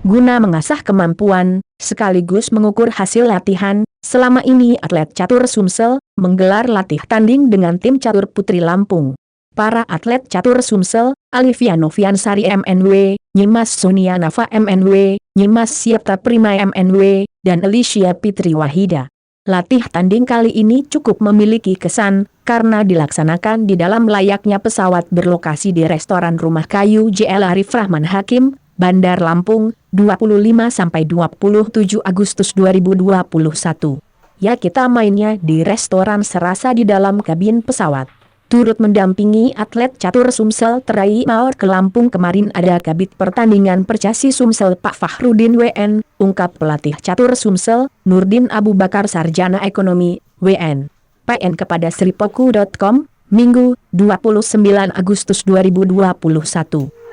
guna mengasah kemampuan, sekaligus mengukur hasil latihan. Selama ini atlet catur Sumsel menggelar latih tanding dengan tim catur Putri Lampung. Para atlet catur Sumsel, Alivia Noviansari MNW, Nyimas Sonia Nafa MNW, Nyimas Siapta Prima MNW, dan Alicia Fitri Wahida. Latih tanding kali ini cukup memiliki kesan, karena dilaksanakan di dalam layaknya pesawat berlokasi di restoran Rumah Kayu JL Arif Rahman Hakim, Bandar Lampung, 25-27 Agustus 2021. Ya, kita mainnya di restoran serasa di dalam kabin pesawat. Turut mendampingi atlet catur Sumsel terai maor ke Lampung kemarin ada kabit pertandingan Percasi Sumsel Pak Fahrudin WN, ungkap pelatih catur Sumsel, Nurdin Abu Bakar Sarjana Ekonomi, WN. PN kepada sripoku.com, Minggu, 29 Agustus 2021.